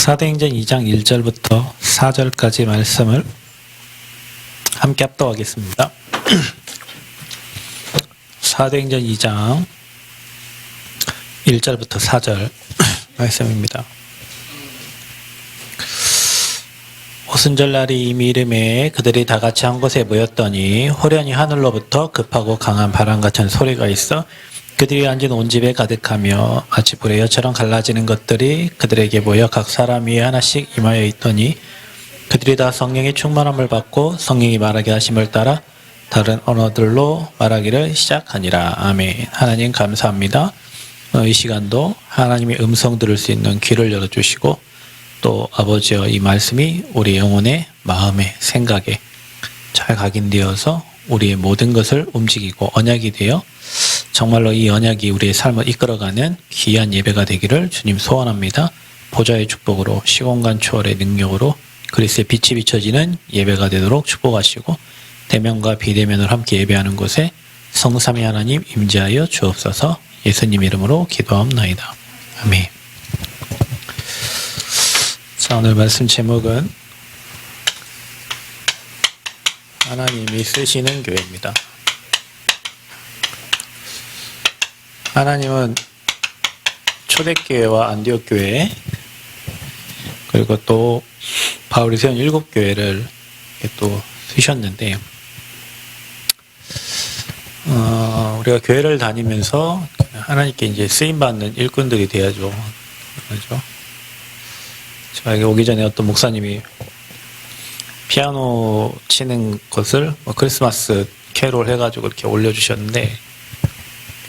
사도행전 2장 1절부터 4절까지 말씀을 함께 합독하겠습니다. 사도행전 2장 1절부터 4절 말씀입니다. 오순절날이 이미 이름에 그들이 다 같이 한 곳에 모였더니 호련히 하늘로부터 급하고 강한 바람 같은 소리가 있어 그들이 앉은 온 집에 가득하며 마치 불의 여처럼 갈라지는 것들이 그들에게 모여 각 사람 위에 하나씩 임하여 있더니 그들이 다 성령의 충만함을 받고 성령이 말하게 하심을 따라 다른 언어들로 말하기를 시작하니라. 아멘. 하나님 감사합니다. 이 시간도 하나님의 음성 들을 수 있는 귀를 열어주시고 또 아버지여 이 말씀이 우리 영혼의 마음에 생각에 잘 각인되어서 우리의 모든 것을 움직이고 언약이 되어 정말로 이 언약이 우리의 삶을 이끌어가는 귀한 예배가 되기를 주님 소원합니다. 보좌의 축복으로 시공간 초월의 능력으로 그리스도의 빛이 비춰지는 예배가 되도록 축복하시고 대면과 비대면을 함께 예배하는 곳에 성삼위 하나님 임재하여 주옵소서. 예수님 이름으로 기도합나이다. 아멘. 자, 오늘 말씀 제목은 하나님이 쓰시는 교회입니다. 하나님은 초대교회와 안디옥교회 그리고 또 바울이 세운 7교회를 또 쓰셨는데 우리가 교회를 다니면서 하나님께 이제 쓰임받는 일꾼들이 돼야죠. 그렇죠? 저에게 오기 전에 어떤 목사님이 피아노 치는 것을 크리스마스 캐롤 해가지고 이렇게 올려주셨는데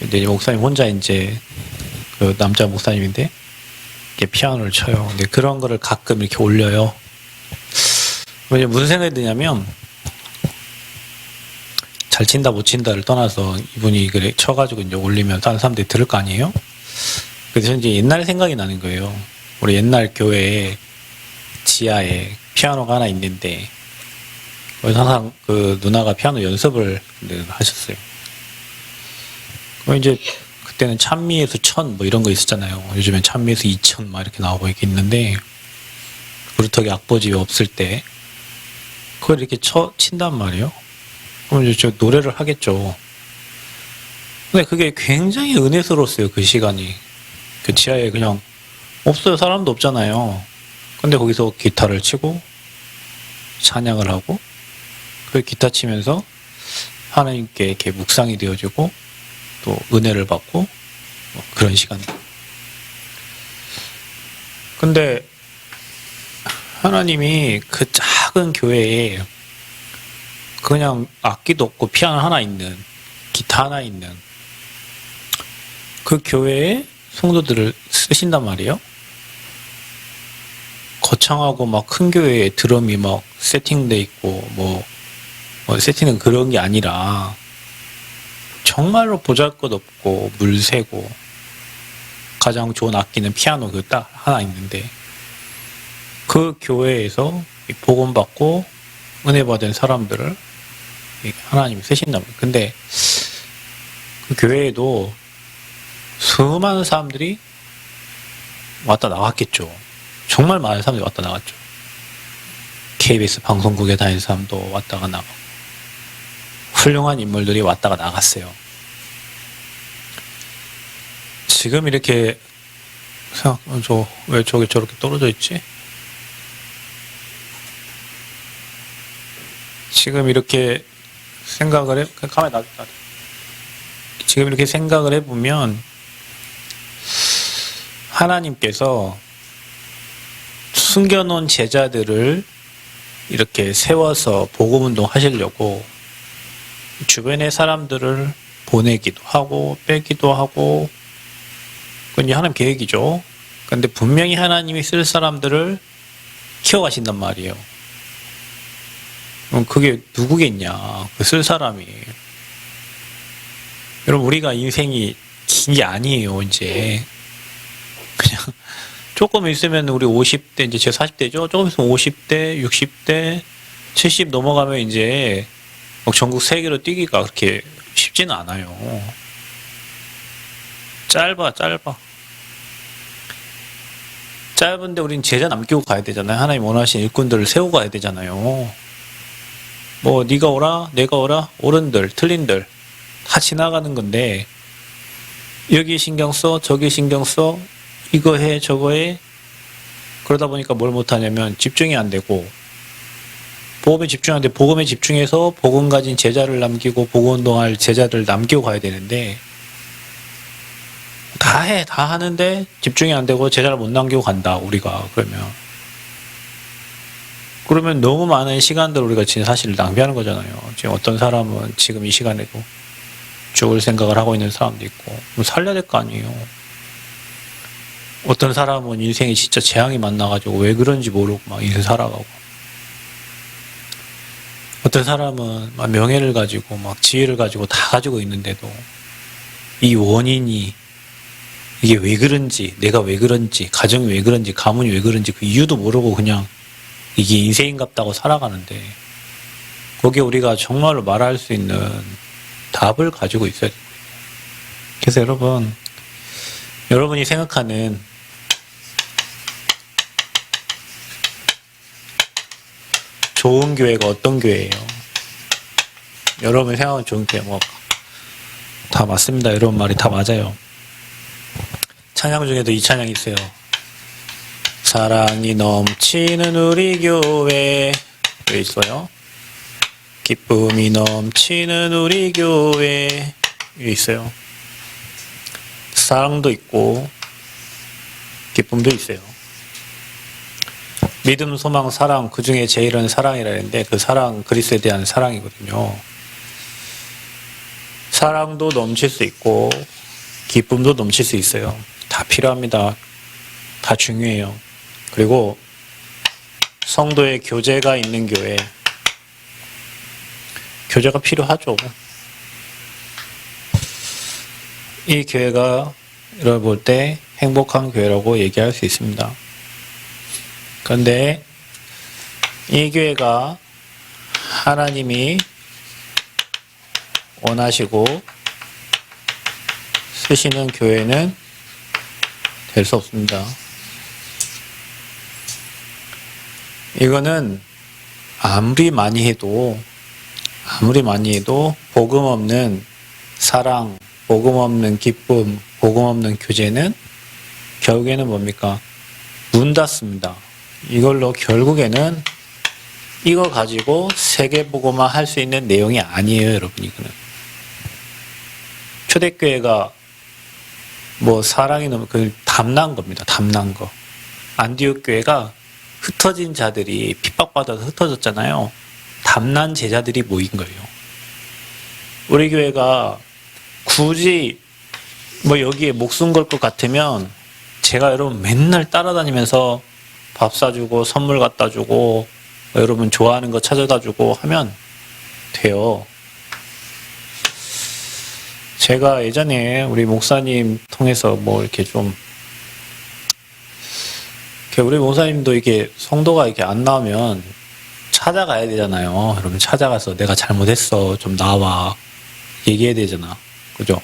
이제 목사님 혼자 이제 그 남자 목사님인데 이렇게 피아노를 쳐요. 근데 그런 거를 가끔 이렇게 올려요. 이제 무슨 생각이 드냐면 잘 친다 못 친다를 떠나서 이분이 그래 쳐가지고 이제 올리면 다른 사람들이 들을 거 아니에요? 그래서 이제 옛날 생각이 나는 거예요. 우리 옛날 교회에 지하에 피아노가 하나 있는데 항상 그 누나가 피아노 연습을 하셨어요. 그럼 이제 그때는 찬미에서 1000 뭐 이런 거 있었잖아요. 요즘엔 찬미에서 2000 막 이렇게 나오고 이렇게 있는데 그루터기 악보집이 없을 때 그걸 이렇게 친단 말이에요. 그럼 이제 저 노래를 하겠죠. 근데 그게 굉장히 은혜스러웠어요. 그 시간이. 그 지하에 그냥 없어요. 사람도 없잖아요. 근데 거기서 기타를 치고 찬양을 하고 그 기타 치면서 하나님께 이렇게 묵상이 되어지고 또 은혜를 받고 그런 시간. 근데 하나님이 그 작은 교회에 그냥 악기도 없고 피아노 하나 있는 기타 하나 있는 그 교회에 성도들을 쓰신단 말이에요. 거창하고 막 큰 교회에 드럼이 막 세팅돼 있고 뭐 세팅은 그런 게 아니라 정말로 보잘것없고 물새고 가장 좋은 악기는 피아노 그 딱 하나 있는데 그 교회에서 복음 받고 은혜 받은 사람들을 하나님이 쓰신다면 근데 그 교회에도 수많은 사람들이 왔다 나갔겠죠. 정말 많은 사람들이 왔다 나갔죠. KBS 방송국에 다니는 사람도 왔다가 나가고 훌륭한 인물들이 왔다가 나갔어요. 지금 이렇게 왜 저게 저렇게 떨어져 있지? 지금 이렇게 생각을 가만히 놔뒀다. 지금 이렇게 생각을 해보면 하나님께서 숨겨놓은 제자들을 이렇게 세워서 복음운동 하시려고 주변의 사람들을 보내기도 하고 빼기도 하고 그건 이제 하나님 계획이죠. 근데 분명히 하나님이 쓸 사람들을 키워가신단 말이에요. 그럼 그게 누구겠냐? 그 쓸 사람이. 여러분 우리가 인생이 긴 게 아니에요. 이제 그냥 조금 있으면 우리 50대 이제 제가 40대죠. 조금 있으면 50대, 60대, 70 넘어가면 이제 전국 세계로 뛰기가 그렇게 쉽지는 않아요. 짧아. 짧은데 우린 제자 남기고 가야 되잖아요. 하나님 원하신 일꾼들을 세우고 가야 되잖아요. 뭐 네가 오라, 내가 오라, 옳은들, 틀린들 다 지나가는 건데 여기 신경 써, 저기 신경 써, 이거 해, 저거 해. 그러다 보니까 뭘 못하냐면 집중이 안 되고 복음에 집중하는데 복음에 집중해서 복음 가진 제자를 남기고 복음 운동할 제자들 남기고 가야 되는데 다 해, 다 하는데 집중이 안 되고 제자를 못 남기고 간다, 우리가. 그러면 너무 많은 시간들 우리가 지금 사실 낭비하는 거잖아요. 지금 어떤 사람은 지금 이 시간에도 죽을 생각을 하고 있는 사람도 있고, 살려야 될 거 아니에요. 어떤 사람은 인생이 진짜 재앙이 만나가지고 왜 그런지 모르고 막 인생 살아가고, 어떤 사람은 막 명예를 가지고 막 지혜를 가지고 다 가지고 있는데도 이 원인이 이게 왜 그런지, 내가 왜 그런지, 가정이 왜 그런지, 가문이 왜 그런지 그 이유도 모르고 그냥 이게 인생인갑다고 살아가는데 거기에 우리가 정말로 말할 수 있는 답을 가지고 있어야 돼요. 그래서 여러분이 생각하는 좋은 교회가 어떤 교회예요? 여러분이 생각하는 좋은 교회 뭐 다 맞습니다. 여러분 말이 다 맞아요. 찬양 중에도 이 찬양이 있어요. 사랑이 넘치는 우리 교회. 왜 있어요? 기쁨이 넘치는 우리 교회. 왜 있어요? 사랑도 있고 기쁨도 있어요. 믿음, 소망, 사랑, 그 중에 제일은 사랑이라 했는데 그 사랑 그리스도에 대한 사랑이거든요. 사랑도 넘칠 수 있고 기쁨도 넘칠 수 있어요. 다 필요합니다. 다 중요해요. 그리고 성도의 교제가 있는 교회, 교제가 필요하죠. 이 교회가 여러분 볼 때 행복한 교회라고 얘기할 수 있습니다. 그런데 이 교회가 하나님이 원하시고 쓰시는 교회는 될 수 없습니다. 이거는 아무리 많이 해도 복음 없는 사랑, 복음 없는 기쁨, 복음 없는 교제는 결국에는 뭡니까? 문 닫습니다. 이걸로 결국에는 이거 가지고 세계복음화 할 수 있는 내용이 아니에요, 여러분. 이거는 초대교회가 뭐 사랑이 너무 그 담난 겁니다. 담난 거. 안디옥 교회가 흩어진 자들이 핍박받아서 흩어졌잖아요. 담난 제자들이 모인 거예요. 우리 교회가 굳이 뭐 여기에 목숨 걸 것 같으면 제가 여러분 맨날 따라다니면서 밥 사주고 선물 갖다 주고 여러분 좋아하는 거 찾아다 주고 하면 돼요. 제가 예전에 우리 목사님 통해서 뭐 이렇게 좀 우리 목사님도 이게 성도가 이렇게 안 나오면 찾아가야 되잖아요. 여러분 찾아가서 내가 잘못했어 좀 나와 얘기해야 되잖아. 그죠?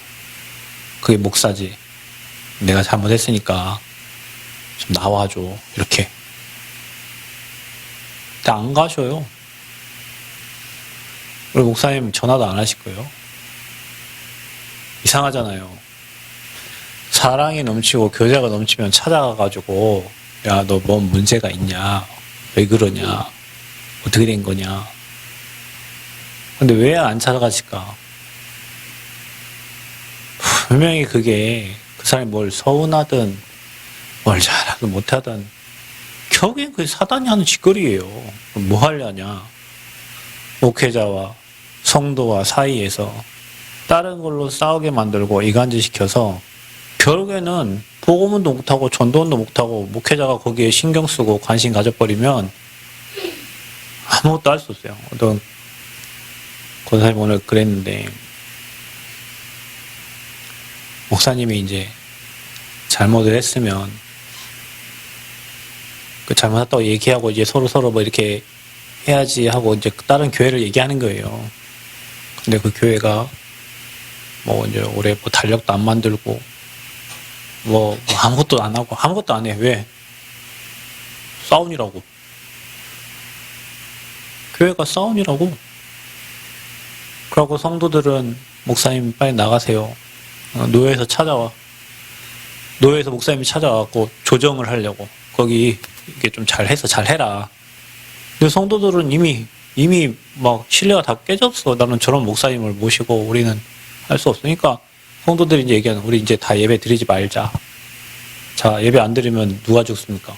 그게 목사지. 내가 잘못했으니까 좀 나와줘 이렇게. 근데 안 가셔요. 우리 목사님 전화도 안 하실 거예요. 이상하잖아요. 사랑이 넘치고 교제가 넘치면 찾아가가지고 야, 너 뭔 문제가 있냐? 왜 그러냐? 어떻게 된 거냐? 근데 왜 안 찾아가실까? 분명히 그게 그 사람이 뭘 서운하든 뭘 잘하든 못하든 결국엔 그게 사단이 하는 짓거리예요. 뭐 하려냐? 목회자와 성도와 사이에서 다른 걸로 싸우게 만들고 이간질시켜서 결국에는 복음운도 못하고 전도운도 못하고 목회자가 거기에 신경 쓰고 관심 가져버리면 아무것도 할 수 없어요. 어떤 권사님 오늘 그랬는데 목사님이 이제 잘못을 했으면 그 잘못했다고 얘기하고 이제 서로 뭐 이렇게 해야지 하고 이제 다른 교회를 얘기하는 거예요. 근데 그 교회가 뭐 이제 올해 뭐 달력도 안 만들고 뭐 아무것도 안 하고 아무것도 안 해. 왜? 싸운이라고. 교회가 싸운이라고. 그러고 성도들은 목사님 빨리 나가세요. 노예에서 찾아와. 노예에서 목사님이 찾아와갖고 조정을 하려고. 거기 이게 좀 잘해서 잘해라. 근데 성도들은 이미 막 신뢰가 다 깨졌어. 나는 저런 목사님을 모시고 우리는 할 수 없으니까 성도들이 이제 얘기하는, 우리 이제 다 예배 드리지 말자. 자, 예배 안 드리면 누가 죽습니까?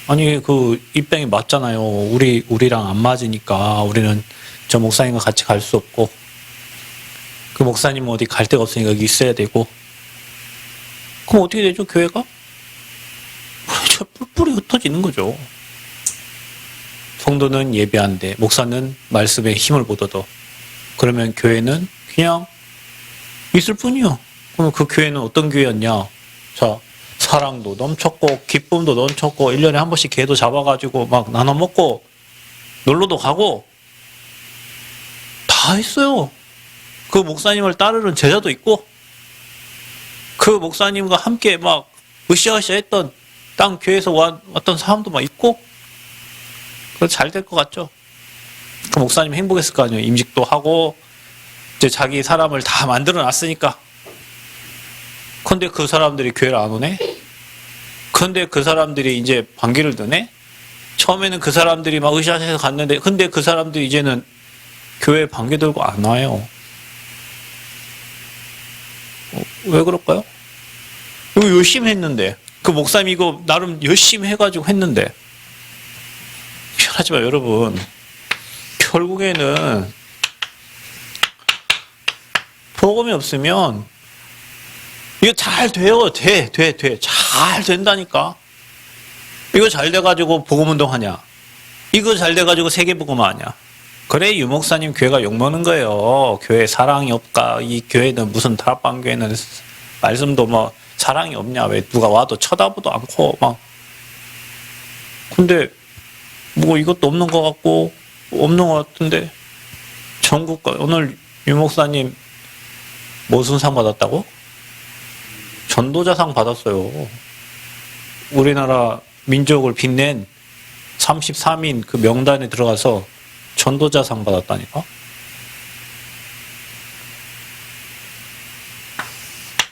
아니, 그 입장이 맞잖아요. 우리랑 안 맞으니까 우리는 저 목사님과 같이 갈 수 없고, 그 목사님은 어디 갈 데가 없으니까 여기 있어야 되고. 그럼 어떻게 되죠, 교회가? 뿔뿔이 흩어지는 거죠. 성도는 예배한대, 목사는 말씀에 힘을 못 얻어. 그러면 교회는 그냥 있을 뿐이요. 그럼 그 교회는 어떤 교회였냐? 자, 사랑도 넘쳤고 기쁨도 넘쳤고 1년에 한 번씩 개도 잡아가지고 막 나눠 먹고 놀러도 가고 다 했어요. 그 목사님을 따르는 제자도 있고, 그 목사님과 함께 막 으쌰으쌰 했던 땅 교회에서 왔던 사람도 막 있고, 그래서 잘 될 것 같죠. 그 목사님 행복했을 거 아니에요. 임직도 하고 이제 자기 사람을 다 만들어 놨으니까. 근데 그 사람들이 교회를 안 오네? 근데 그 사람들이 이제 반기를 드네? 처음에는 그 사람들이 막 으쌰으쌰 갔는데, 근데 그 사람들이 이제는 교회에 반기 들고 안 와요. 왜 그럴까요? 이거 열심히 했는데, 그 목사님이 이거 나름 열심히 해가지고 했는데. 미안하지만 여러분, 결국에는 복음이 없으면 이거 잘 돼요. 돼. 잘 된다니까. 이거 잘 돼가지고 복음운동 하냐? 이거 잘 돼가지고 세계복음 하냐? 그래, 유목사님 교회가 욕먹는 거예요. 교회 사랑이 없까? 이 교회는 무슨 다락방 교회는 말씀도 뭐 사랑이 없냐? 왜 누가 와도 쳐다보도 않고 막. 근데 뭐 이것도 없는 것 같고 없는 것 같은데, 전국가 오늘 유목사님 무슨 상 받았다고? 전도자상 받았어요. 우리나라 민족을 빛낸 33인 그 명단에 들어가서 전도자상 받았다니까?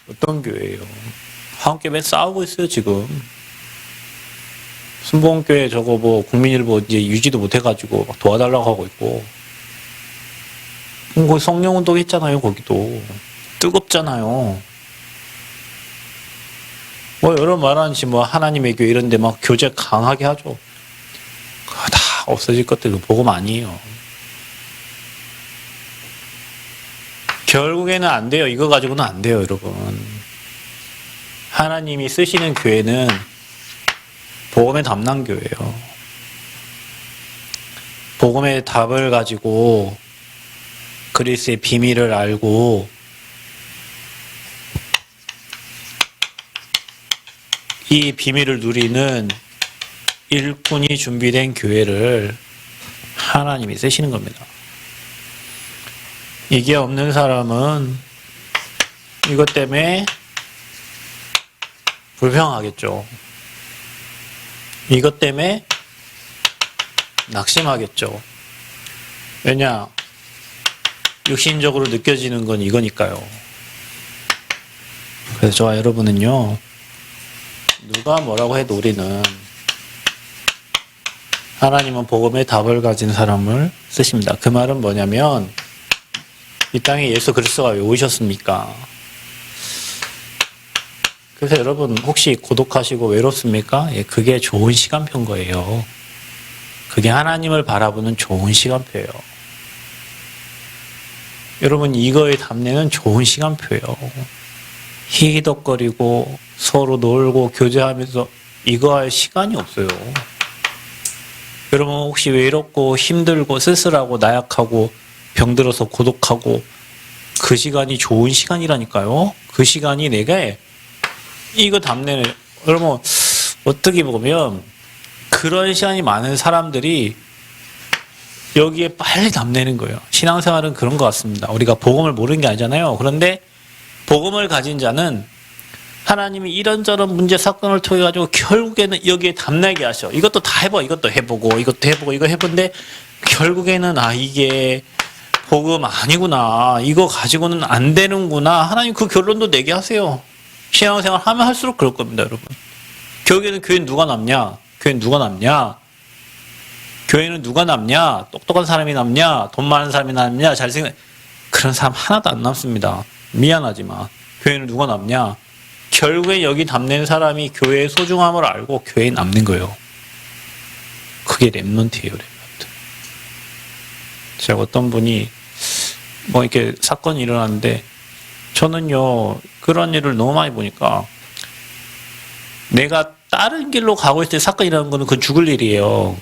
어떤 교회예요? 함께 왜 싸우고 있어요, 지금? 순복음교회 저거 뭐 국민일보 이제 유지도 못해가지고 막 도와달라고 하고 있고. 거기 성령운동 했잖아요, 거기도. 뜨겁잖아요. 뭐 여러 말하는지 뭐 하나님의 교회 이런데 막 교제 강하게 하죠. 다 없어질 것들 복음 아니에요. 결국에는 안 돼요. 이거 가지고는 안 돼요, 여러분. 하나님이 쓰시는 교회는 복음의 담당교회예요. 복음의 답을 가지고 그리스의 비밀을 알고 이 비밀을 누리는 일꾼이 준비된 교회를 하나님이 쓰시는 겁니다. 이게 없는 사람은 이것 때문에 불평하겠죠. 이것 때문에 낙심하겠죠. 왜냐? 육신적으로 느껴지는 건 이거니까요. 그래서 저와 여러분은요, 누가 뭐라고 해도 우리는 하나님은 복음의 답을 가진 사람을 쓰십니다. 그 말은 뭐냐면, 이 땅에 예수 그리스도가 왜 오셨습니까? 그래서 여러분 혹시 고독하시고 외롭습니까? 예, 그게 좋은 시간표인 거예요. 그게 하나님을 바라보는 좋은 시간표예요. 여러분 이거의 답례는 좋은 시간표예요. 희희덕거리고 서로 놀고 교제하면서 이거 할 시간이 없어요. 여러분 혹시 외롭고 힘들고 쓸쓸하고 나약하고 병들어서 고독하고, 그 시간이 좋은 시간이라니까요. 그 시간이 내가 이거 답례는, 여러분 어떻게 보면 그런 시간이 많은 사람들이 여기에 빨리 답례는 거예요. 신앙생활은 그런 것 같습니다. 우리가 복음을 모르는 게 아니잖아요. 그런데 복음을 가진 자는 하나님이 이런저런 문제 사건을 통해 가지고 결국에는 여기에 답나게 하셔. 이것도 다 해봐. 이것도 해보고 이것도 해보고 이거 해본데 결국에는 이게 복음 아니구나. 이거 가지고는 안 되는구나. 하나님 그 결론도 내게 하세요. 신앙생활 하면 할수록 그럴 겁니다, 여러분. 결국에는 교회는 누가 남냐? 교회는 누가 남냐? 교회는 누가 남냐? 똑똑한 사람이 남냐? 돈 많은 사람이 남냐? 잘생긴 그런 사람 하나도 안 남습니다. 미안하지만 교회는 누가 남냐? 결국에 여기 담는 사람이 교회의 소중함을 알고 교회에 남는 거예요. 그게 랩런트예요, 랩런트. 제가 어떤 분이 뭐 이렇게 사건이 일어났는데 저는요 그런 일을 너무 많이 보니까 내가 다른 길로 가고 있을 때 사건이 일어나는 거는 그건 죽을 일이에요.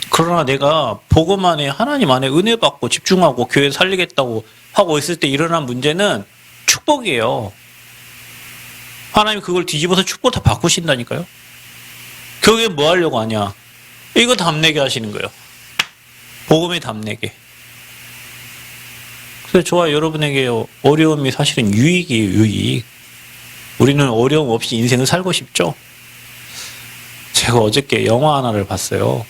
그러나 내가 복음 안에 하나님 안에 은혜 받고 집중하고 교회 살리겠다고 하고 있을 때 일어난 문제는 축복이에요. 하나님 그걸 뒤집어서 축복 다 바꾸신다니까요. 결국에 뭐 하려고 하냐? 이거 답내게 하시는 거예요. 복음의 답내게. 그래서 저와 여러분에게 어려움이 사실은 유익이에요, 유익. 우리는 어려움 없이 인생을 살고 싶죠? 제가 어저께 영화 하나를 봤어요.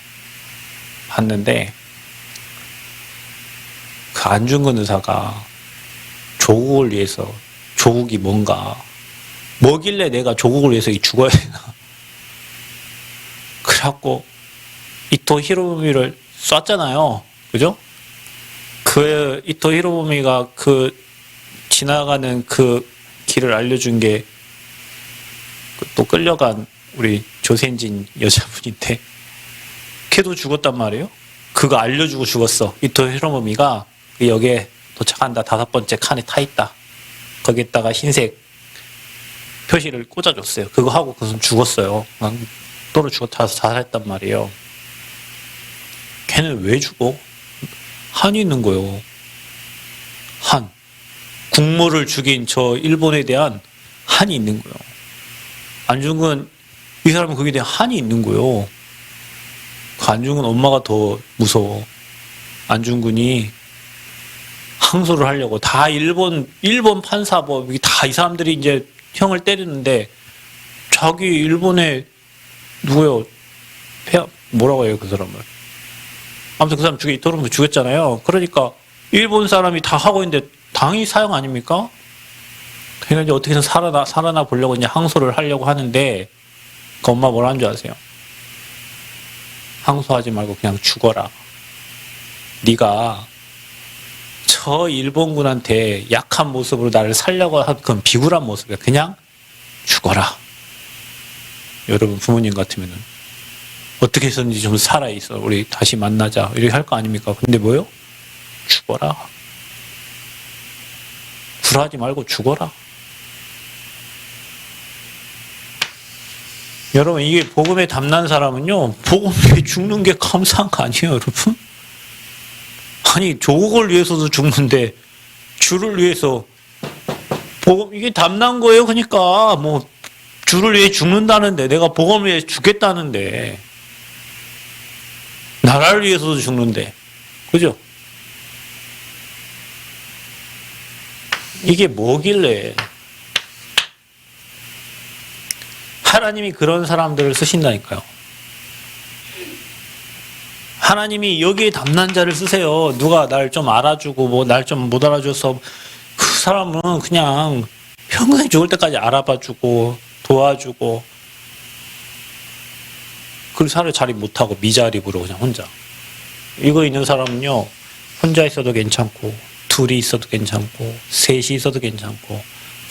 봤는데 그 안중근 의사가 조국을 위해서 조국이 뭔가 뭐길래 내가 조국을 위해서 죽어야 되나. 그래갖고 이토 히로부미를 쐈잖아요. 그죠? 그 이토 히로부미가 그 지나가는 그 길을 알려준 게 또 끌려간 우리 조센진 여자분인데 걔도 죽었단 말이에요. 그거 알려주고 죽었어. 이토 히로부미가 역에 도착한다. 5번째 칸에 타 있다. 거기에다가 흰색 표시를 꽂아줬어요. 그거 하고 그것은 죽었어요. 또는 죽어서 자살했단 말이에요. 걔는 왜 죽어? 한이 있는 거예요. 한. 국모를 죽인 저 일본에 대한 한이 있는 거예요. 안중근 이 사람은 거기에 대한 한이 있는 거예요. 그 안중근 엄마가 더 무서워. 안중근이 항소를 하려고 다 일본 판사법 다 이 사람들이 이제 형을 때리는데 자기 일본에 누구요? 뭐라고 해요 그 사람을? 아무튼 그 사람 이토록 죽였잖아요. 그러니까 일본 사람이 다 하고 있는데 당이 사형 아닙니까? 그러니까 이제 어떻게든 살아나 보려고 이제 항소를 하려고 하는데 그 엄마 뭐라 하는 줄 아세요? 항소하지 말고 그냥 죽어라. 네가 저 일본군한테 약한 모습으로 나를 살려고 한 그건 비굴한 모습이야. 그냥 죽어라. 여러분 부모님 같으면은 어떻게 해서든지 좀 살아있어. 우리 다시 만나자. 이렇게 할 거 아닙니까? 근데 뭐요? 죽어라. 굴하지 말고 죽어라. 여러분 이게 복음에 담난 사람은요. 복음에 죽는 게 감사한 거 아니에요 여러분? 아니 조국을 위해서도 죽는데 주를 위해서 복음 이게 담난 거예요. 그러니까 뭐 주를 위해 죽는다는데 내가 복음을 위해 죽겠다는데 나라를 위해서도 죽는데 그죠? 이게 뭐길래 하나님이 그런 사람들을 쓰신다니까요. 하나님이 여기에 담난 자를 쓰세요. 누가 날 좀 알아주고 뭐 날 좀 못 알아줘서 그 사람은 그냥 평생 죽을 때까지 알아봐주고 도와주고 그리고 살을 자리 못하고 미자립으로 그냥 혼자. 이거 있는 사람은요. 혼자 있어도 괜찮고 둘이 있어도 괜찮고 셋이 있어도 괜찮고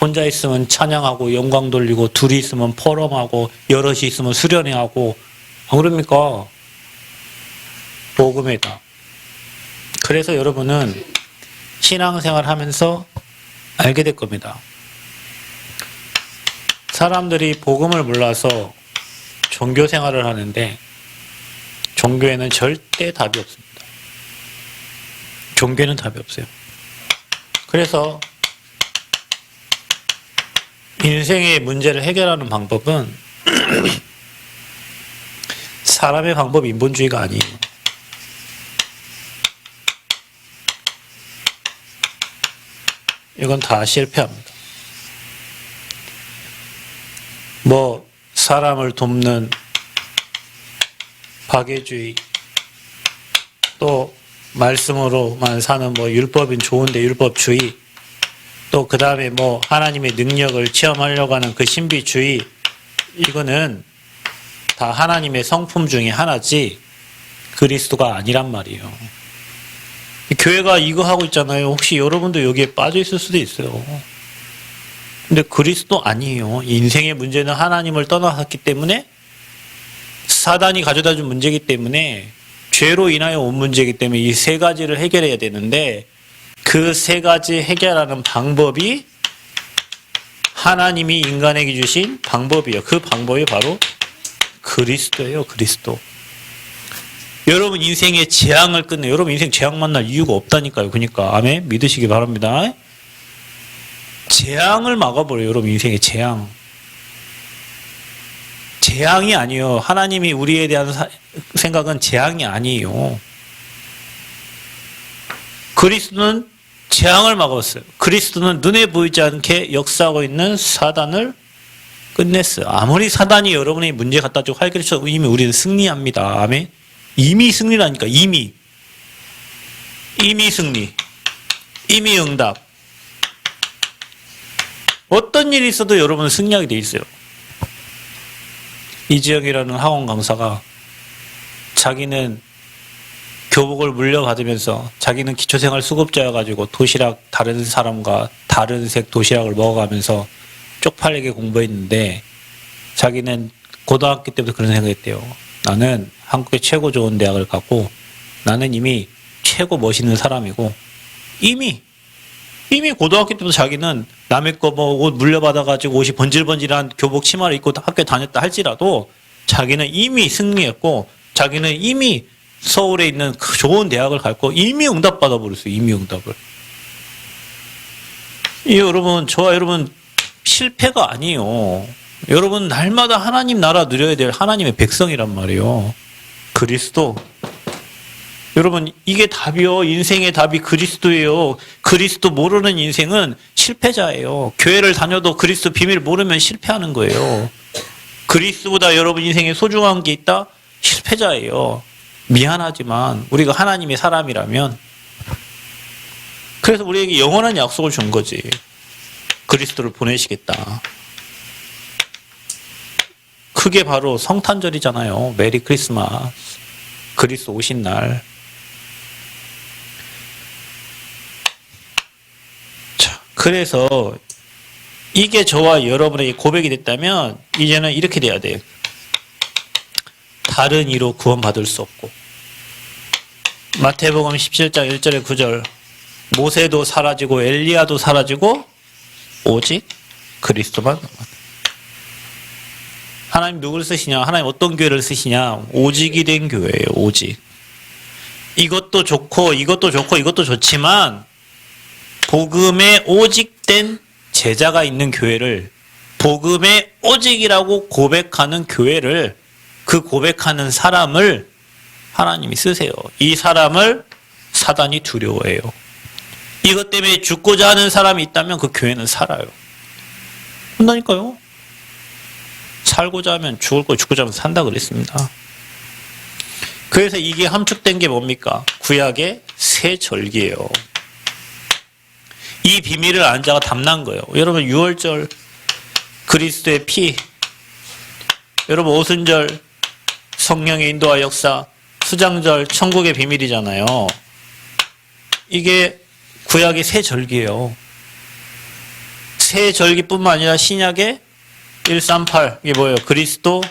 혼자 있으면 찬양하고 영광 돌리고 둘이 있으면 포럼하고 여럿이 있으면 수련회하고 안 그럽니까? 복음이다. 그래서 여러분은 신앙생활 하면서 알게 될 겁니다. 사람들이 복음을 몰라서 종교생활을 하는데 종교에는 절대 답이 없습니다. 종교에는 답이 없어요. 그래서 인생의 문제를 해결하는 방법은 사람의 방법 인본주의가 아니에요. 이건 다 실패합니다. 뭐 사람을 돕는 박애주의, 또 말씀으로만 사는 뭐 율법은 좋은데 율법주의, 또 그 다음에 뭐 하나님의 능력을 체험하려고 하는 그 신비주의, 이거는 다 하나님의 성품 중에 하나지 그리스도가 아니란 말이에요. 교회가 이거 하고 있잖아요. 혹시 여러분도 여기에 빠져 있을 수도 있어요. 근데 그리스도 아니에요. 인생의 문제는 하나님을 떠나갔기 때문에, 사단이 가져다 준 문제이기 때문에, 죄로 인하여 온 문제이기 때문에 이 세 가지를 해결해야 되는데, 그 세 가지 해결하는 방법이 하나님이 인간에게 주신 방법이에요. 그 방법이 바로 그리스도예요. 그리스도. 여러분 인생의 재앙을 끝내. 여러분 인생 재앙 만날 이유가 없다니까요. 그러니까 아멘 믿으시기 바랍니다. 재앙을 막아버려요. 여러분 인생의 재앙. 재앙이 아니에요. 하나님이 우리에 대한 생각은 재앙이 아니에요. 그리스도는 재앙을 막았어요. 그리스도는 눈에 보이지 않게 역사하고 있는 사단을 끝냈어요. 아무리 사단이 여러분의 문제 갖다 주고 해결해도 이미 우리는 승리합니다. 아멘. 이미 승리라니까. 이미 승리, 이미 응답. 어떤 일이 있어도 여러분은 승리하게 돼 있어요. 이지영이라는 학원 강사가 자기는 교복을 물려받으면서 자기는 기초생활 수급자여가지고 도시락 다른 사람과 다른 색 도시락을 먹어가면서 쪽팔리게 공부했는데, 자기는 고등학교 때부터 그런 생각했대요. 나는 한국의 최고 좋은 대학을 갔고 나는 이미 최고 멋있는 사람이고, 이미 고등학교 때부터 자기는 남의 거 뭐 옷 물려받아가지고 옷이 번질번질한 교복 치마를 입고 학교에 다녔다 할지라도 자기는 이미 승리했고, 자기는 이미 서울에 있는 그 좋은 대학을 갔고 이미 응답받아 버렸어요. 이미 응답을. 여러분, 저와 여러분 실패가 아니에요. 여러분 날마다 하나님 나라 누려야 될 하나님의 백성이란 말이에요. 그리스도. 여러분 이게 답이요. 인생의 답이 그리스도예요. 그리스도 모르는 인생은 실패자예요. 교회를 다녀도 그리스도 비밀 모르면 실패하는 거예요. 그리스도보다 여러분 인생에 소중한 게 있다? 실패자예요. 미안하지만 우리가 하나님의 사람이라면. 그래서 우리에게 영원한 약속을 준 거지. 그리스도를 보내시겠다. 그게 바로 성탄절이잖아요. 메리 크리스마스. 그리스도 오신 날. 자, 그래서 이게 저와 여러분에게 고백이 됐다면 이제는 이렇게 돼야 돼요. 다른 이로 구원받을 수 없고. 마태복음 17장 1절에 9절. 모세도 사라지고 엘리야도 사라지고 오직 그리스도만 남았다. 하나님 누구를 쓰시냐? 하나님 어떤 교회를 쓰시냐? 오직이 된 교회예요. 오직. 이것도 좋고 이것도 좋고 이것도 좋지만 복음에 오직된 제자가 있는 교회를, 복음에 오직이라고 고백하는 교회를, 그 고백하는 사람을 하나님이 쓰세요. 이 사람을 사단이 두려워해요. 이것 때문에 죽고자 하는 사람이 있다면 그 교회는 살아요. 그런다니까요. 살고자 하면 죽을 거, 죽고자 하면 산다 그랬습니다. 그래서 이게 함축된 게 뭡니까? 구약의 새 절기예요. 이 비밀을 안 자가 담난 거예요. 여러분 유월절 그리스도의 피, 여러분 오순절 성령의 인도와 역사, 수장절 천국의 비밀이잖아요. 이게 구약의 새 절기예요. 새 절기뿐만 아니라 신약의 138, 이게 뭐예요? 그리스도,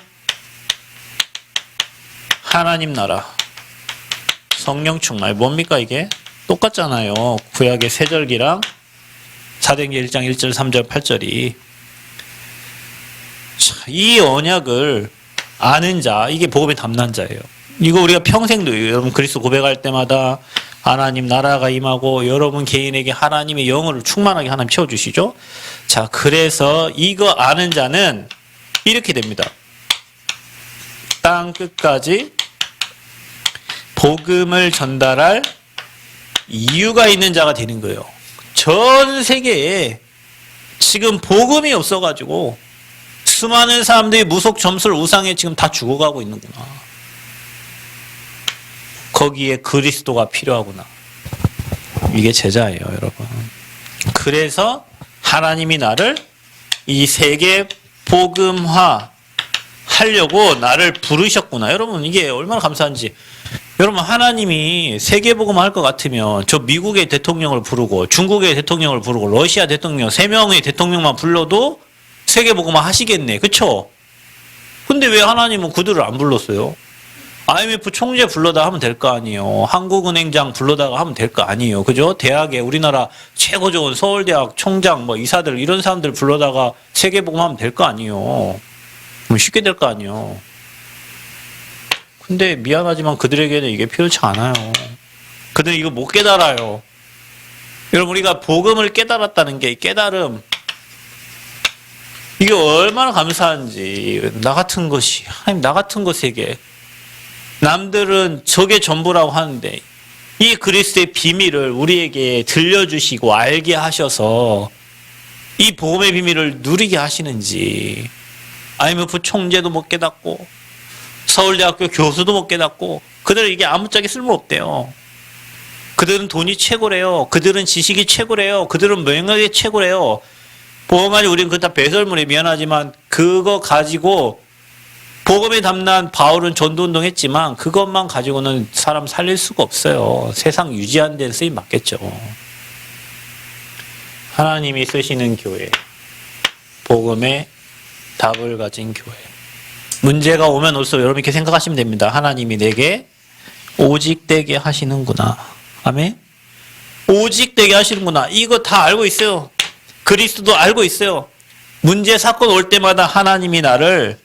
하나님 나라, 성령 충만. 뭡니까 이게? 똑같잖아요. 구약의 새 절기랑 사도행전 1장 1절 3절 8절이. 이 언약을 아는 자, 이게 복음의 담난 자예요. 이거 우리가 평생 누려요. 여러분 그리스도 고백할 때마다 하나님 나라가 임하고 여러분 개인에게 하나님의 영혼을 충만하게 하나님 채워주시죠. 자, 그래서 이거 아는 자는 이렇게 됩니다. 땅 끝까지 복음을 전달할 이유가 있는 자가 되는 거예요. 전 세계에 지금 복음이 없어가지고 수많은 사람들이 무속 점술 우상에 지금 다 죽어가고 있는구나. 거기에 그리스도가 필요하구나. 이게 제자예요, 여러분. 그래서 하나님이 나를 이 세계 복음화 하려고 나를 부르셨구나. 여러분, 이게 얼마나 감사한지. 여러분, 하나님이 세계복음 할 것 같으면 저 미국의 대통령을 부르고 중국의 대통령을 부르고 러시아 대통령 3명의 대통령만 불러도 세계복음 하시겠네. 그쵸? 근데 왜 하나님은 그들을 안 불렀어요? IMF 총재 불러다 하면 될 거 아니에요. 한국은행장 불러다가 하면 될 거 아니에요. 그죠? 대학에 우리나라 최고 좋은 서울대학 총장 뭐 이사들 이런 사람들 불러다가 세계복음 하면 될 거 아니에요. 그럼 쉽게 될 거 아니에요. 근데 미안하지만 그들에게는 이게 필요치 않아요. 그들은 이거 못 깨달아요. 여러분, 우리가 복음을 깨달았다는 게 깨달음, 이게 얼마나 감사한지. 나 같은 것이, 하나님 나 같은 것에게, 남들은 저게 전부라고 하는데 이 그리스도의 비밀을 우리에게 들려주시고 알게 하셔서 이 복음의 비밀을 누리게 하시는지. IMF 총재도 못 깨닫고 서울대학교 교수도 못 깨닫고 그들은 이게 아무짝에 쓸모없대요. 그들은 돈이 최고래요. 그들은 지식이 최고래요. 그들은 명예가 최고래요. 복음하니 우리는 그거 다 배설물에 미안하지만 그거 가지고 복음에 담난 바울은 전도운동 했지만 그것만 가지고는 사람 살릴 수가 없어요. 세상 유지하는 데는 쓰임 맞겠죠. 하나님이 쓰시는 교회, 복음의 답을 가진 교회. 문제가 오면 올수록 여러분 이렇게 생각하시면 됩니다. 하나님이 내게 오직 되게 하시는구나. 아멘? 오직 되게 하시는구나. 이거 다 알고 있어요. 그리스도도 알고 있어요. 문제 사건 올 때마다 하나님이 나를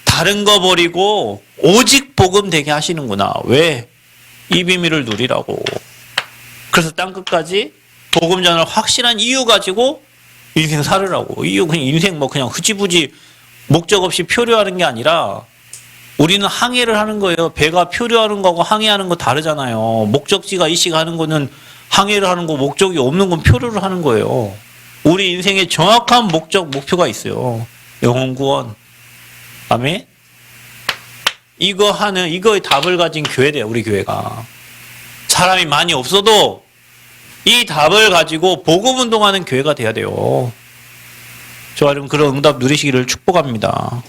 다른 거 버리고 오직 복음 되게 하시는구나. 왜? 이 비밀을 누리라고. 그래서 땅끝까지 복음 전을 확실한 이유 가지고 인생 살으라고. 이유 그냥 인생 뭐 그냥 흐지부지 목적 없이 표류하는 게 아니라 우리는 항해를 하는 거예요. 배가 표류하는 거하고 항해하는 거 다르잖아요. 목적지가 이식 하는 거는 항해를 하는 거, 목적이 없는 건 표류를 하는 거예요. 우리 인생에 정확한 목적, 목표가 있어요. 영혼 구원. 아멘? 이거의 답을 가진 교회돼요, 우리 교회가. 사람이 많이 없어도 이 답을 가지고 복음 운동하는 교회가 돼야 돼요. 저 여러분 그런 응답 누리시기를 축복합니다.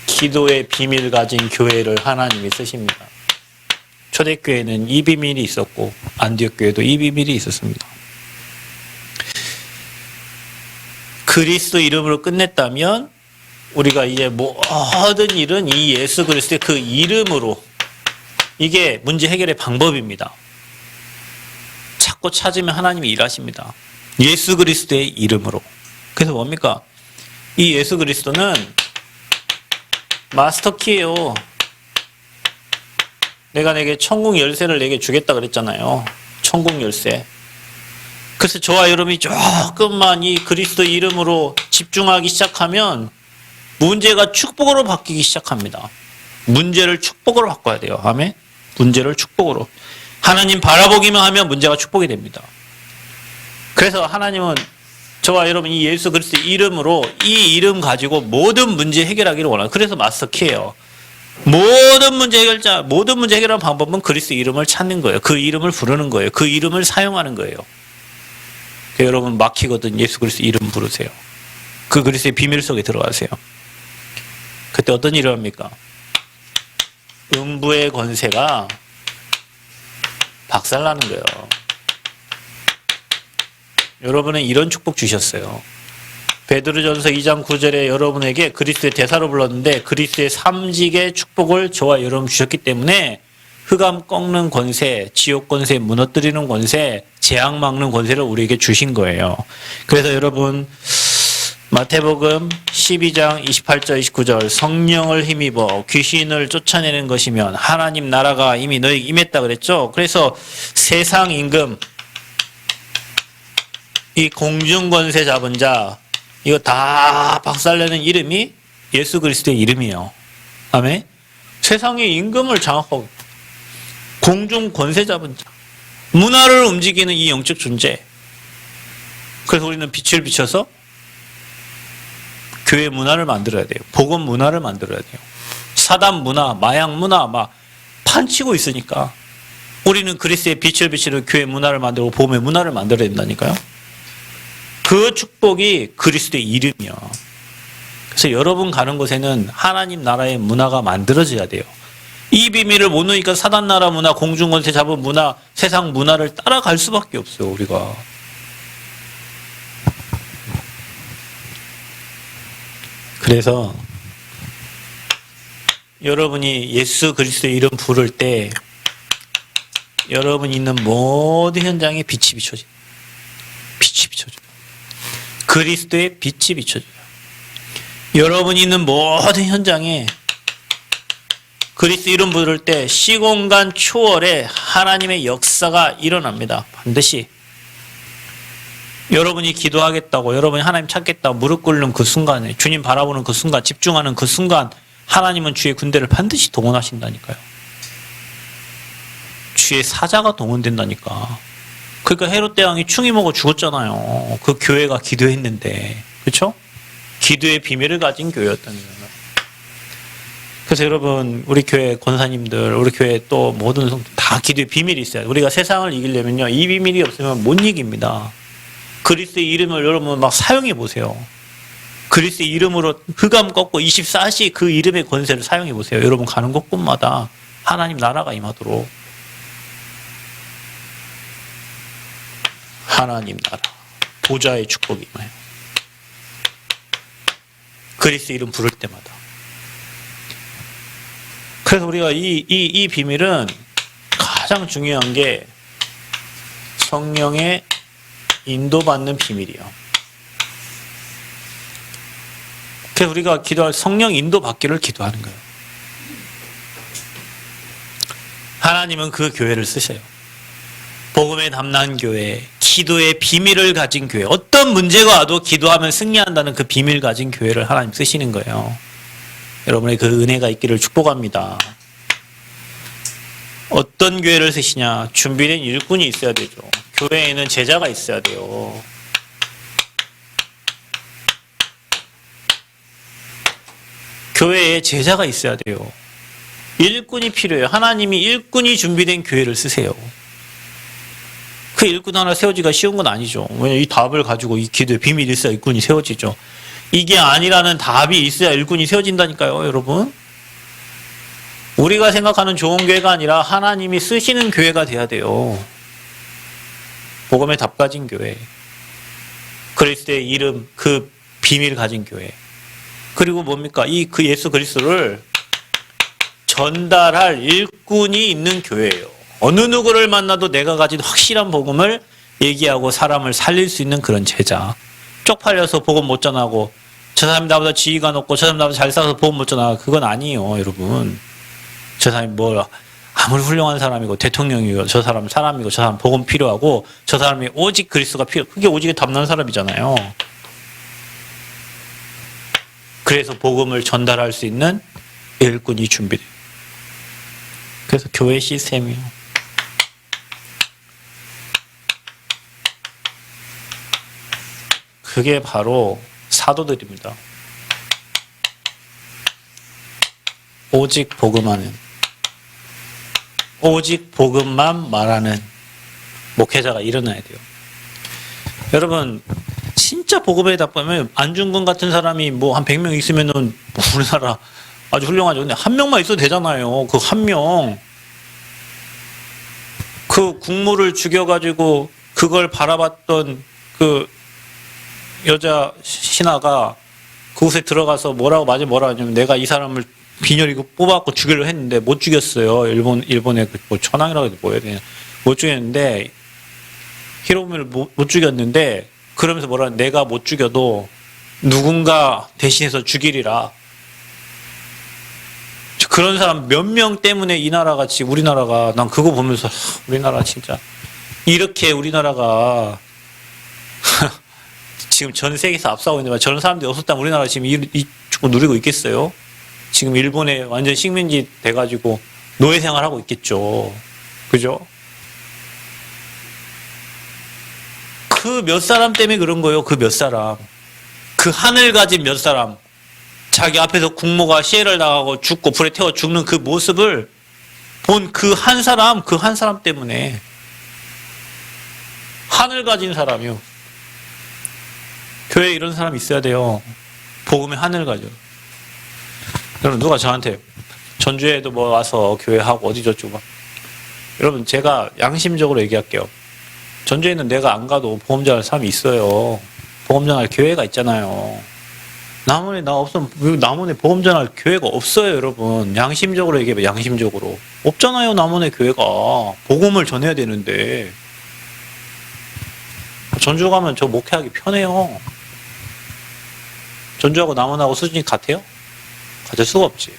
기도의 비밀 가진 교회를 하나님이 쓰십니다. 초대교회는 이 비밀이 있었고 안디옥 교회도 이 비밀이 있었습니다. 그리스도 이름으로 끝냈다면 우리가 이제 모든 일은 이 예수 그리스도의 그 이름으로, 이게 문제 해결의 방법입니다. 찾고 찾으면 하나님이 일하십니다. 예수 그리스도의 이름으로. 그래서 뭡니까? 이 예수 그리스도는 마스터키예요. 내가 내게 천국 열쇠를 내게 주겠다 그랬잖아요. 천국 열쇠. 그래서 저와 여러분이 조금만 이 그리스도 이름으로 집중하기 시작하면 문제가 축복으로 바뀌기 시작합니다. 문제를 축복으로 바꿔야 돼요. 아멘? 문제를 축복으로. 하나님 바라보기만 하면 문제가 축복이 됩니다. 그래서 하나님은 저와 여러분 이 예수 그리스도 이름으로 이 이름 가지고 모든 문제 해결하기를 원합니다. 그래서 마스터키예요. 모든 문제 해결자, 모든 문제 해결하는 방법은 그리스도 이름을 찾는 거예요. 그 이름을 부르는 거예요. 그 이름을 사용하는 거예요. 여러분 막히거든 예수 그리스도 이름 부르세요. 그 그리스도의 비밀 속에 들어가세요. 그때 어떤 일을 합니까? 음부의 권세가 박살나는 거예요. 여러분은 이런 축복 주셨어요. 베드로전서 2장 9절에 여러분에게 그리스도의 대사로 불렀는데 그리스도의 삼직의 축복을 저와 여러분 주셨기 때문에 흑암 꺾는 권세, 지옥 권세, 무너뜨리는 권세, 재앙 막는 권세를 우리에게 주신 거예요. 그래서 여러분 마태복음 12장 28절 29절 성령을 힘입어 귀신을 쫓아내는 것이면 하나님 나라가 이미 너에게 임했다 그랬죠. 그래서 세상 임금, 이 공중 권세 잡은 자, 이거 다 박살내는 이름이 예수 그리스도의 이름이에요. 아멘. 세상의 임금을 장악하고 공중 권세 잡은 자, 문화를 움직이는 이 영적 존재, 그래서 우리는 빛을 비춰서 교회 문화를 만들어야 돼요. 복음 문화를 만들어야 돼요. 사단 문화, 마약 문화 막 판치고 있으니까 우리는 그리스도의 빛을 비추는 교회 문화를 만들고 복음의 문화를 만들어야 된다니까요. 그 축복이 그리스도의 이름이야. 그래서 여러분 가는 곳에는 하나님 나라의 문화가 만들어져야 돼요. 이 비밀을 못 누니까 사단 나라 문화, 공중권세 잡은 문화, 세상 문화를 따라갈 수밖에 없어요, 우리가. 그래서 여러분이 예수 그리스도의 이름 부를 때 여러분이 있는 모든 현장에 빛이 비춰져요. 빛이 비춰져요. 그리스도의 빛이 비춰져요. 여러분이 있는 모든 현장에 그리스도 이름 부를 때 시공간 초월에 하나님의 역사가 일어납니다. 반드시. 여러분이 기도하겠다고, 여러분이 하나님 찾겠다고 무릎 꿇는 그 순간에, 주님 바라보는 그 순간, 집중하는 그 순간 하나님은 주의 군대를 반드시 동원하신다니까요. 주의 사자가 동원된다니까. 그러니까 헤롯 대왕이 충이 먹어 죽었잖아요. 그 교회가 기도했는데. 그렇죠? 기도의 비밀을 가진 교회였다는 거예요. 그래서 여러분, 우리 교회 권사님들, 우리 교회 또 모든 성도 다 기도의 비밀이 있어요. 우리가 세상을 이기려면요, 이 비밀이 없으면 못 이깁니다. 그리스도의 이름을 여러분 막 사용해 보세요. 그리스도의 이름으로 흑암 꺾고 24시 그 이름의 권세를 사용해 보세요. 여러분 가는 곳곳마다 하나님 나라가 임하도록. 하나님 나라, 보좌의 축복이 임해요. 그리스도 이름 부를 때마다. 그래서 우리가 이 비밀은 가장 중요한 게 성령의 인도받는 비밀이요. 그래서 우리가 기도할 성령 인도받기를 기도하는 거예요. 하나님은 그 교회를 쓰셔요. 복음의 담난 교회, 기도의 비밀을 가진 교회, 어떤 문제가 와도 기도하면 승리한다는 그 비밀 가진 교회를 하나님 쓰시는 거예요. 여러분의 그 은혜가 있기를 축복합니다. 어떤 교회를 쓰시냐? 준비된 일꾼이 있어야 되죠. 교회에는 제자가 있어야 돼요. 교회에 제자가 있어야 돼요. 일꾼이 필요해요. 하나님이 일꾼이 준비된 교회를 쓰세요. 그 일꾼 하나 세워지기가 쉬운 건 아니죠. 왜냐하면 이 답을 가지고 이 기도의 비밀이 있어야 일꾼이 세워지죠. 이게 아니라는 답이 있어야 일꾼이 세워진다니까요, 여러분. 우리가 생각하는 좋은 교회가 아니라 하나님이 쓰시는 교회가 돼야 돼요. 복음의 답 가진 교회. 그리스도의 이름, 그 비밀 가진 교회. 그리고 뭡니까? 그 예수 그리스도를 전달할 일꾼이 있는 교회예요. 어느 누구를 만나도 내가 가진 확실한 복음을 얘기하고 사람을 살릴 수 있는 그런 제자. 쪽팔려서 복음 못 전하고 저 사람이 나보다 지위가 높고 저 사람이 나보다 잘 살아서 복음 못 전하고 그건 아니에요, 여러분. 저 사람이 아무리 훌륭한 사람이고 대통령이고 저 사람 사람이고 저 사람 복음 필요하고 저 사람이 오직 그리스도가 그게 오직에 담난 사람이잖아요. 그래서 복음을 전달할 수 있는 일꾼이 준비돼요. 그래서 교회 시스템이요. 그게 바로 사도들입니다. 오직 복음하는, 오직 복음만 말하는 목회자가 일어나야 돼요. 여러분, 진짜 복음에 답하면 안중근 같은 사람이 한 100명 있으면은 우리나라 아주 훌륭하죠. 근데 한 명만 있어도 되잖아요. 그 한 명. 그 국물을 죽여가지고 그걸 바라봤던 그 여자 신하가 그곳에 들어가서 뭐라고 하냐면 내가 이 사람을 빈혈이고 뽑아갖고 죽이려고 했는데 못 죽였어요. 일본의 천황이라고 해도 뭐예요? 그냥 못 죽였는데 히로부미를 못 죽였는데 그러면서 내가 못 죽여도 누군가 대신해서 죽이리라. 그런 사람 몇 명 때문에 이 나라가 지금 우리나라가 난 그거 보면서 우리나라 진짜 이렇게 우리나라가 지금 전 세계에서 앞서고 있는데 저런 사람들이 없었다면 우리나라 지금 이 축구 누리고 있겠어요? 지금 일본에 완전 식민지 돼가지고 노예 생활하고 있겠죠. 그죠? 그 몇 사람 때문에 그런 거예요. 그 몇 사람. 그 하늘 가진 몇 사람. 자기 앞에서 국모가 시해를 당하고 죽고 불에 태워 죽는 그 모습을 본 그 한 사람, 그 한 사람 때문에. 하늘 가진 사람이요. 교회에 이런 사람 있어야 돼요. 복음의 하늘 가져. 여러분, 누가 저한테 전주에도 뭐 와서 교회하고 어디 저쪽 막. 여러분, 제가 양심적으로 얘기할게요. 전주에는 내가 안 가도 복음 전할 사람이 있어요. 복음 전할 교회가 있잖아요. 남원에 나 없으면 남원에 복음 전할 교회가 없어요, 여러분. 양심적으로 얘기해봐, 양심적으로. 없잖아요, 남원에 교회가. 복음을 전해야 되는데. 전주 가면 저 목회하기 편해요. 전주하고 남원하고 수준이 같아요? 같을 수가 없지.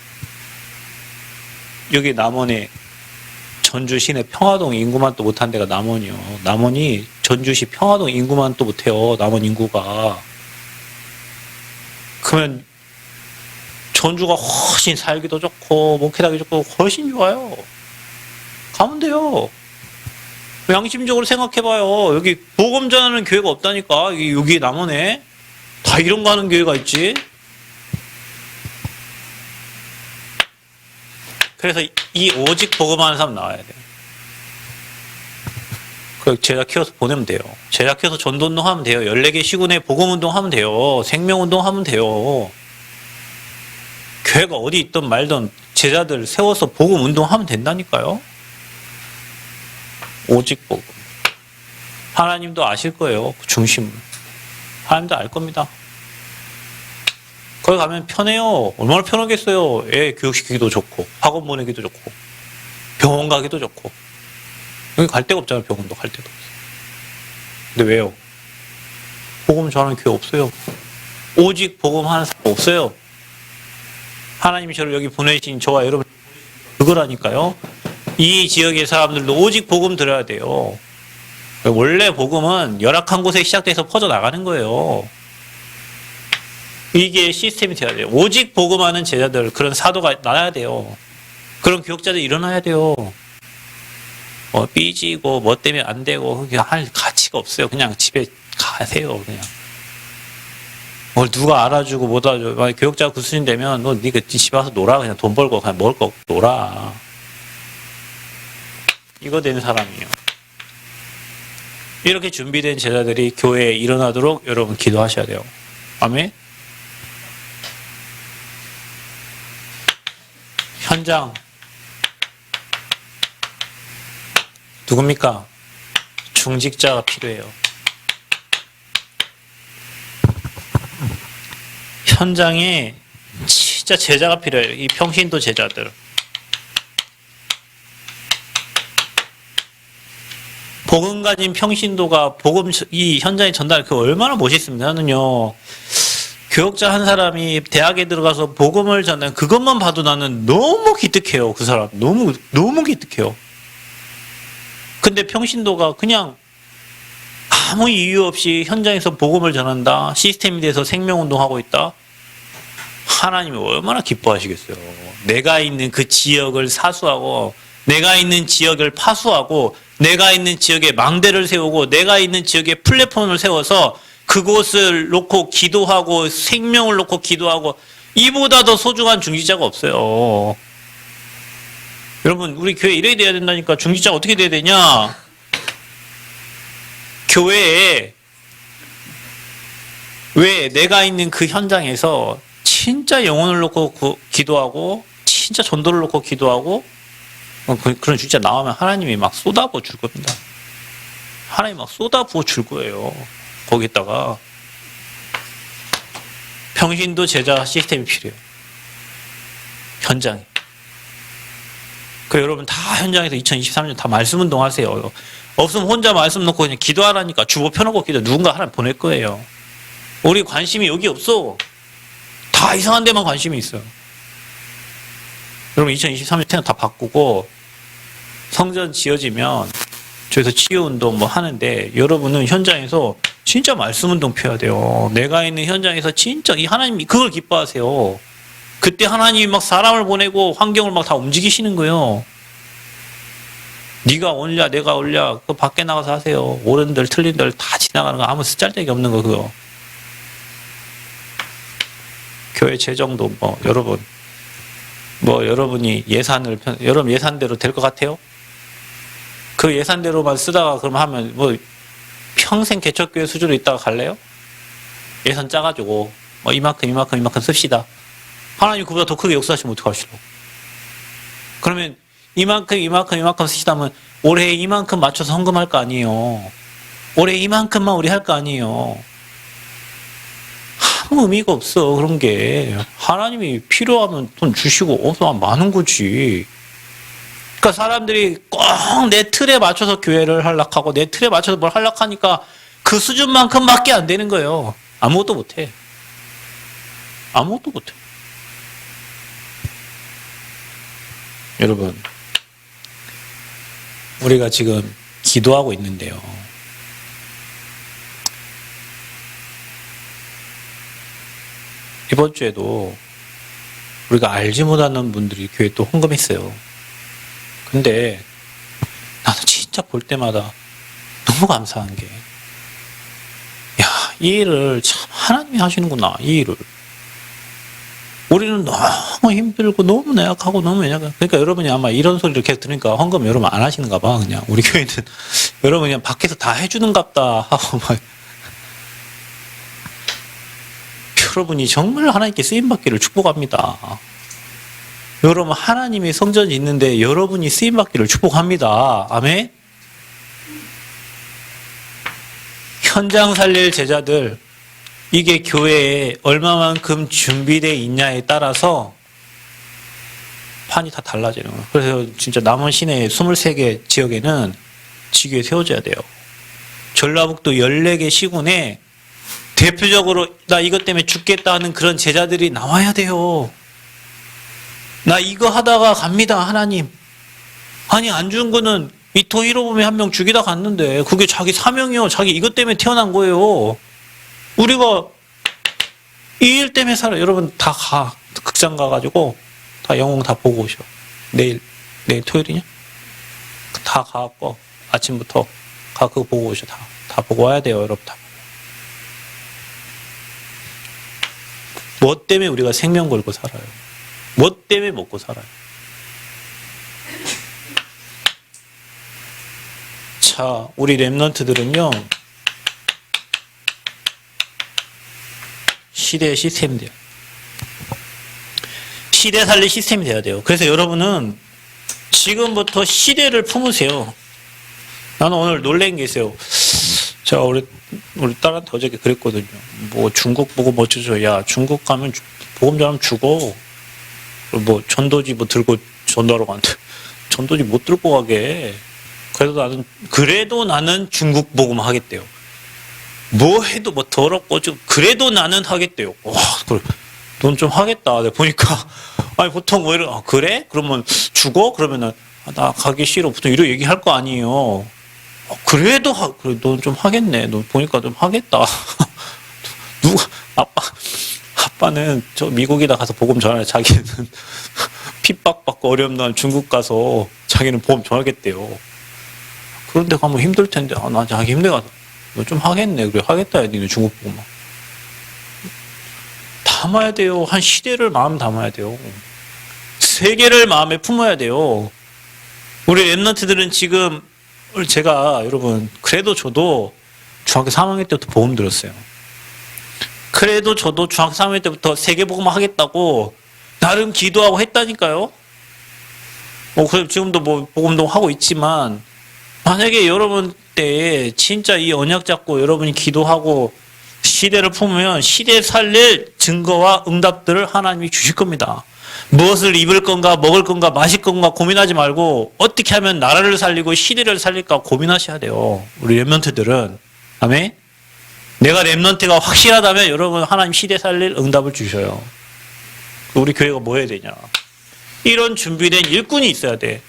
여기 남원에 전주 시내 평화동 인구만 또 못한 데가 남원이요. 남원이 전주시 평화동 인구만 또 못해요. 남원 인구가. 그러면 전주가 훨씬 살기도 좋고 목회하기 좋고 훨씬 좋아요. 가면 돼요. 양심적으로 생각해봐요. 여기 복음 전하는 교회가 없다니까. 여기 남원에 다 이런 거 하는 교회가 있지. 그래서 이 오직 복음하는 사람 나와야 돼요. 그 제자 키워서 보내면 돼요. 제자 키워서 전도운동 하면 돼요. 14개 시군에 복음운동 하면 돼요. 생명운동 하면 돼요. 교회가 어디 있든 말든 제자들 세워서 복음운동 하면 된다니까요. 오직 복음. 하나님도 아실 거예요. 그 중심을. 하나님도 알 겁니다. 거기 가면 편해요. 얼마나 편하겠어요. 애 교육시키기도 좋고 학원 보내기도 좋고 병원 가기도 좋고. 여기 갈 데가 없잖아요. 병원도 갈 데도 없어요. 근데 왜요? 복음 전하는 교회 없어요. 오직 복음 하는 사람 없어요. 하나님이 저를 여기 보내신 저와 여러분 그거라니까요. 이 지역의 사람들도 오직 복음 들어야 돼요. 원래 복음은 열악한 곳에 시작돼서 퍼져나가는 거예요. 이게 시스템이 돼야 돼요. 오직 복음하는 제자들, 그런 사도가 나야 돼요. 그런 교육자들 일어나야 돼요. 삐지고 뭐 때문에 안 되고 그게 할 가치가 없어요. 그냥 집에 가세요. 그냥. 뭘 누가 알아주고 못 알아줘. 교육자가 그 수준 되면 너 니가 집에 와서 놀아. 그냥 돈 벌고 그냥 먹을 거 놀아. 이거 되는 사람이에요. 이렇게 준비된 제자들이 교회에 일어나도록 여러분 기도하셔야 돼요. 아멘. 현장 누굽니까? 중직자가 필요해요. 현장에 진짜 제자가 필요해요. 이 평신도 제자들. 복음 가진 평신도가 복음 이 현장에 전달 그 얼마나 멋있습니다. 저는요. 교육자 한 사람이 대학에 들어가서 복음을 전하는 그것만 봐도 나는 너무 기특해요. 그 사람 너무 기특해요. 근데 평신도가 그냥 아무 이유 없이 현장에서 복음을 전한다. 시스템에 대해서 생명운동하고 있다. 하나님이 얼마나 기뻐하시겠어요. 내가 있는 그 지역을 사수하고 내가 있는 지역을 파수하고 내가 있는 지역에 망대를 세우고 내가 있는 지역에 플랫폼을 세워서 그곳을 놓고 기도하고 생명을 놓고 기도하고 이보다 더 소중한 중직자가 없어요. 여러분 우리 교회 이래야 돼야 된다니까. 중직자가 어떻게 돼야 되냐. 교회에 왜 내가 있는 그 현장에서 진짜 영혼을 놓고 기도하고 진짜 전도를 놓고 기도하고 그런 중직자 나오면 하나님이 막 쏟아부어 줄 겁니다. 하나님이 막 쏟아부어 줄 거예요. 거기다가 평신도 제자 시스템이 필요해요. 현장에. 그 여러분 다 현장에서 2023년 다 말씀 운동 하세요. 없으면 혼자 말씀 놓고 그냥 기도하라니까. 주보 펴놓고 기도. 누군가 하나님 보낼 거예요. 우리 관심이 여기 없어. 다 이상한 데만 관심이 있어요. 여러분 2023년 태양 다 바꾸고 성전 지어지면 저기서 치유운동 뭐 하는데 여러분은 현장에서 진짜 말씀운동 펴야 돼요. 내가 있는 현장에서 진짜 이 하나님이 그걸 기뻐하세요. 그때 하나님이 막 사람을 보내고 환경을 막 다 움직이시는 거예요. 네가 올냐 내가 올냐 그거 밖에 나가서 하세요. 옳은들 틀린들 다 지나가는 거 아무 쓰잘데기 없는 거 그거. 교회 재정도 여러분이 여러분 예산대로 될 것 같아요? 그 예산대로만 쓰다가 그럼 하면 평생 개척교회 수준으로 있다가 갈래요? 예산 짜가지고 이만큼 씁시다. 하나님 그보다 더 크게 역사하시면 어떡하시려고? 그러면 이만큼 쓰시다면 올해 이만큼 맞춰서 헌금할 거 아니에요. 올해 이만큼만 우리 할 거 아니에요. 아무 의미가 없어 그런 게. 하나님이 필요하면 돈 주시고 없으면 많은 거지. 그러니까 사람들이 꼭 내 틀에 맞춰서 교회를 하려고 내 틀에 맞춰서 뭘 하려고 하니까 그 수준만큼밖에 안 되는 거예요. 아무것도 못해. 아무것도 못해. 여러분, 우리가 지금 기도하고 있는데요. 이번 주에도 우리가 알지 못하는 분들이 교회에 또 헌금했어요. 근데 나는 진짜 볼 때마다 너무 감사한 게, 이 일을 참 하나님이 하시는구나, 이 일을. 우리는 너무 힘들고 너무 나약하고 너무 연약한. 그러니까 여러분이 아마 이런 소리를 계속 들으니까 헌금 여러분 안 하시는가 봐. 그냥 우리 교회는 여러분 그냥 밖에서 다 해주는갑다 하고 막. 여러분이 정말 하나님께 쓰임받기를 축복합니다. 여러분 하나님의 성전이 있는데 여러분이 쓰임받기를 축복합니다. 아멘. 현장 살릴 제자들, 이게 교회에 얼마만큼 준비되어 있냐에 따라서 판이 다 달라지는 거예요. 그래서 진짜 남원 시내 23개 지역에는 지교에 세워져야 돼요. 전라북도 14개 시군에 대표적으로 나 이것 때문에 죽겠다 하는 그런 제자들이 나와야 돼요. 나 이거 하다가 갑니다, 하나님. 아니, 안 죽은 거는 이토 히로부미 한 명 죽이다 갔는데 그게 자기 사명이요. 자기 이것 때문에 태어난 거예요. 우리가 이 일 때문에 살아. 여러분 다 가. 극장 가가지고 다 영웅 다 보고 오셔. 내일 토요일이냐? 다 가갖고 아침부터 가 그거 보고 오셔. 다 보고 와야 돼요, 여러분 다. 뭐 때문에 우리가 생명 걸고 살아요? 뭐 때문에 먹고 살아요? 자, 우리 랩런트들은요, 시대의 시스템이 돼요. 시대 살릴 시스템이 돼야 돼요. 그래서 여러분은 지금부터 시대를 품으세요. 나는 오늘 놀란 게 있어요. 제가 우리 딸한테 어저께 그랬거든요. 뭐 중국 보고 뭐 어쩌죠. 야, 중국 가면 복음 전하면 죽어. 뭐 전도지 뭐 들고 전도하러 가는데 전도지 못 들고 가게. 그래도 나는 중국 복음 하겠대요. 뭐 해도 뭐 더럽고 좀 그래도 나는 하겠대요. 와, 그래. 넌 좀 하겠다. 내가 보니까 아니 보통 뭐 이런 그래? 그러면 죽어? 그러면은 나 가기 싫어. 보통 이런 얘기할 거 아니에요. 그래도 그래 넌 좀 하겠네. 너 보니까 좀 하겠다. 누가 아빠는 저 미국이다 가서 복음 전하래. 자기는 핍박받고 어려움 난 중국 가서 자기는 복음 전하겠대요. 그런데 가면 힘들 텐데 나 자기 힘내가 너 좀 하겠네. 그래 하겠다. 니네 중국 복음 담아야 돼요. 한 시대를 마음 담아야 돼요. 세계를 마음에 품어야 돼요. 우리 랩런트들은 지금 제가 여러분 그래도 저도 중학교 3학년 때부터 복음 들었어요. 그래도 저도 중학교 3학년 때부터 세계복음 하겠다고 나름 기도하고 했다니까요. 그래서 지금도 뭐 복음도 하고 있지만 만약에 여러분 때에 진짜 이 언약 잡고 여러분이 기도하고 시대를 품으면 시대 살릴 증거와 응답들을 하나님이 주실 겁니다. 무엇을 입을 건가 먹을 건가 마실 건가 고민하지 말고 어떻게 하면 나라를 살리고 시대를 살릴까 고민하셔야 돼요. 우리 랩런트들은. 아멘. 내가 랩런트가 확실하다면 여러분 하나님 시대 살릴 응답을 주셔요. 우리 교회가 뭐 해야 되냐. 이런 준비된 일꾼이 있어야 돼.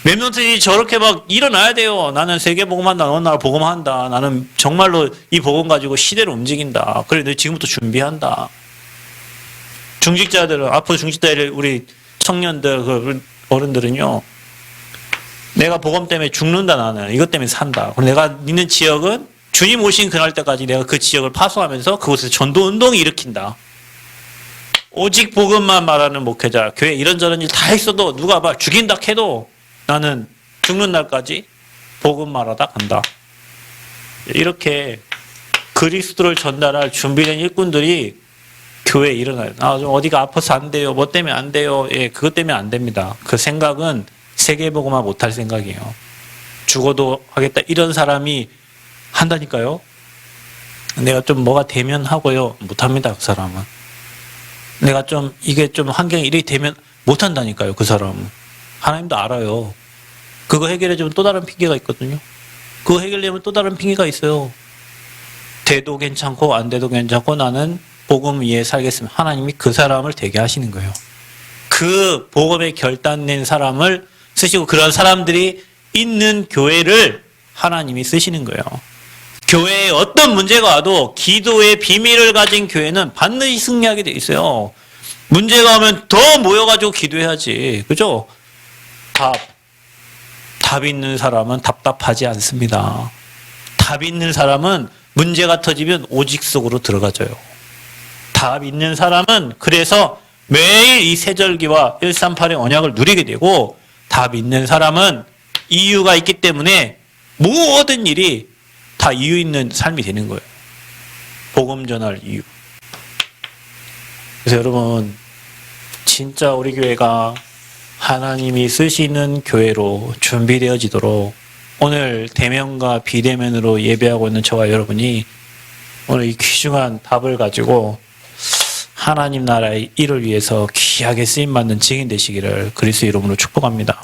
랩런트들이 저렇게 막 일어나야 돼요. 나는 세계복음한다. 어느 날 복음한다. 나는 정말로 이 복음 가지고 시대를 움직인다. 그래, 너 지금부터 준비한다. 중직자들은, 앞으로 중직자들, 우리 청년들, 어른들은요, 내가 복음 때문에 죽는다 나는. 이것 때문에 산다. 그럼 내가 있는 지역은 주님 오신 그날 때까지 내가 그 지역을 파송하면서 그곳에서 전도 운동을 일으킨다. 오직 복음만 말하는 목회자, 교회 이런저런 일 다 했어도 누가 봐 죽인다 해도 나는 죽는 날까지 복음 말하다 간다. 이렇게 그리스도를 전달할 준비된 일꾼들이 교회에 일어나요. 좀 어디가 아파서 안 돼요. 뭐 때문에 안 돼요. 예, 그것 때문에 안 됩니다. 그 생각은 세계복음화 못할 생각이에요. 죽어도 하겠다. 이런 사람이 한다니까요. 내가 좀 뭐가 되면 하고요. 못합니다. 그 사람은. 내가 좀 이게 좀 환경이 이렇게 되면 못한다니까요. 그 사람은. 하나님도 알아요. 그거 해결해주면 또 다른 핑계가 있거든요. 그거 해결되면 또 다른 핑계가 있어요. 돼도 괜찮고 안 돼도 괜찮고 나는 복음 위에 살겠습니다. 하나님이 그 사람을 되게 하시는 거예요. 그 복음에 결단낸 사람을 쓰시고 그런 사람들이 있는 교회를 하나님이 쓰시는 거예요. 교회에 어떤 문제가 와도 기도의 비밀을 가진 교회는 반드시 승리하게 돼 있어요. 문제가 오면 더 모여가지고 기도해야지. 그죠? 답 있는 사람은 답답하지 않습니다. 답 있는 사람은 문제가 터지면 오직 속으로 들어가져요. 답 있는 사람은 그래서 매일 이 세절기와 138의 언약을 누리게 되고 답 있는 사람은 이유가 있기 때문에 모든 일이 다 이유 있는 삶이 되는 거예요. 복음 전할 이유. 그래서 여러분 진짜 우리 교회가 하나님이 쓰시는 교회로 준비되어지도록 오늘 대면과 비대면으로 예배하고 있는 저와 여러분이 오늘 이 귀중한 답을 가지고 하나님 나라의 일을 위해서 귀하게 쓰임받는 증인 되시기를 그리스도 이름으로 축복합니다.